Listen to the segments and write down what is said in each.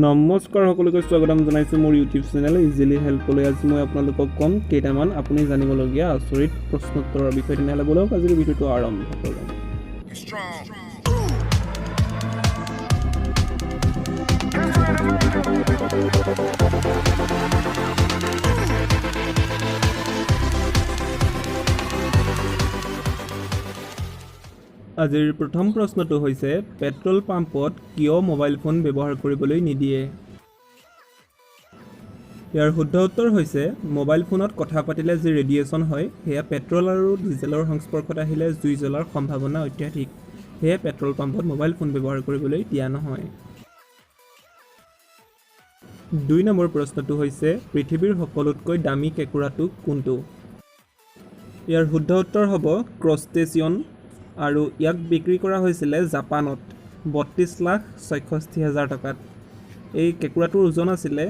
নমস্কাৰ সকলোকে স্বাগতম জনাইছোঁ মোৰ ইউটিউব চেনেল ইজিলি হেল্পলৈ। আজি মই আপোনালোকক ক'ম কেইটামান আপুনি জানিবলগীয়া আচৰিত প্ৰশ্নোত্তৰৰ বিষয়ে। তেনেহ'লে বলক আজিৰ ভিডিঅ'টো আৰম্ভ কৰোঁ। আজিৰ প্ৰথম প্ৰশ্নটো হৈছে পেট্ৰল পাম্পত কিয় মোবাইল ফোন ব্যৱহাৰ কৰিবলৈ নিদিয়ে? ইয়াৰ শুদ্ধ উত্তৰ হৈছে মোবাইল ফোনত কথা পাতিলে যি ৰেডিয়েশ্যন হয় সেয়া পেট্ৰল আৰু ডিজেলৰ সংস্পৰ্শত আহিলে জুই জ্বলাৰ সম্ভাৱনা অত্যাধিক। সেয়ে পেট্ৰল পাম্পত মোবাইল ফোন ব্যৱহাৰ কৰিবলৈ দিয়া নহয়। ২ নম্বৰ প্ৰশ্নটো হৈছে পৃথিৱীৰ সকলোতকৈ দামী কেঁকুৰাটো কোনটো? ইয়াৰ শুদ্ধ উত্তৰ হ'ব ক্ৰষ্টেচিয়ন আৰু ইয়াক বিক্ৰী কৰা হৈছিলে জাপানত ৩২,৬৬,০০০ টকাত। এই কেঁকুৰাটোৰ ওজন আছিলে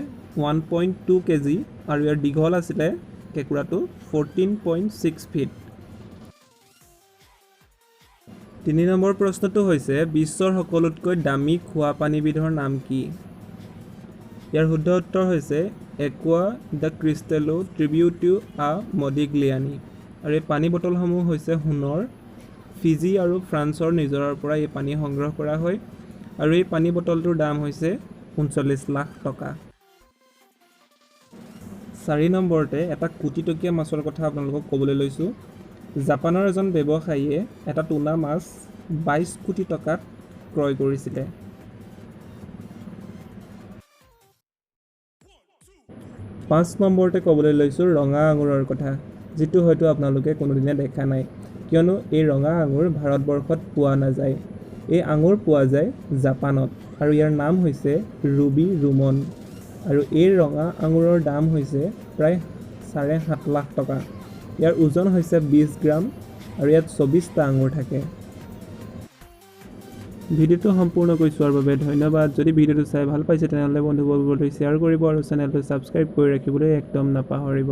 1.2 কেজি আৰু ইয়াৰ দীঘল আছিলে কেঁকুৰাটো 14.6 ফিট। ৩ নম্বৰ প্ৰশ্নটো হৈছে বিশ্বৰ সকলোতকৈ দামী খোৱা পানীবিধৰ নাম কি? ইয়াৰ শুদ্ধ উত্তৰ হৈছে একুৱা দ্য ক্ৰিষ্টেলো ট্ৰিবিউটো আ মডিগ্লিয়ানি। আৰু এই পানী বটলসমূহ হৈছে সোণৰ। ফিজি আৰু ফ্ৰান্সৰ নিজৰাৰ পৰা এই পানী সংগ্ৰহ কৰা হয় আৰু এই পানী বটলটোৰ দাম হৈছে ৩৯ লাখ টকা। ৪ নম্বৰতে এটা কোটিটকীয়া মাছৰ কথা আপোনালোকক ক'বলৈ লৈছোঁ। জাপানৰ এজন ব্যৱসায়ীয়ে এটা টুনা মাছ ২২ কোটি টকাত ক্ৰয় কৰিছিলে। ৫ নম্বৰতে ক'বলৈ লৈছোঁ ৰঙা আঙুৰৰ কথা, যিটো হয়তো আপোনালোকে কোনোদিনে দেখা নাই, কিয়নো এই ৰঙা আঙুৰ ভাৰতবৰ্ষত পোৱা নাযায়। এই আঙুৰ পোৱা যায় জাপানত আৰু ইয়াৰ নাম হৈছে ৰুবি ৰুমন। আৰু এই ৰঙা আঙুৰৰ দাম হৈছে প্ৰায় ৭.৫ লাখ টকা। ইয়াৰ ওজন হৈছে ২০ গ্ৰাম আৰু ইয়াত ২৪টা আঙুৰ থাকে। ভিডিঅ'টো সম্পূৰ্ণকৈ চোৱাৰ বাবে ধন্যবাদ। যদি ভিডিঅ'টো চাই ভাল পাইছে তেনেহ'লে বন্ধুবৰ্গলৈ শ্বেয়াৰ কৰিব আৰু চেনেলটো ছাবস্ক্ৰাইব কৰি ৰাখিবলৈ একদম নাপাহৰিব।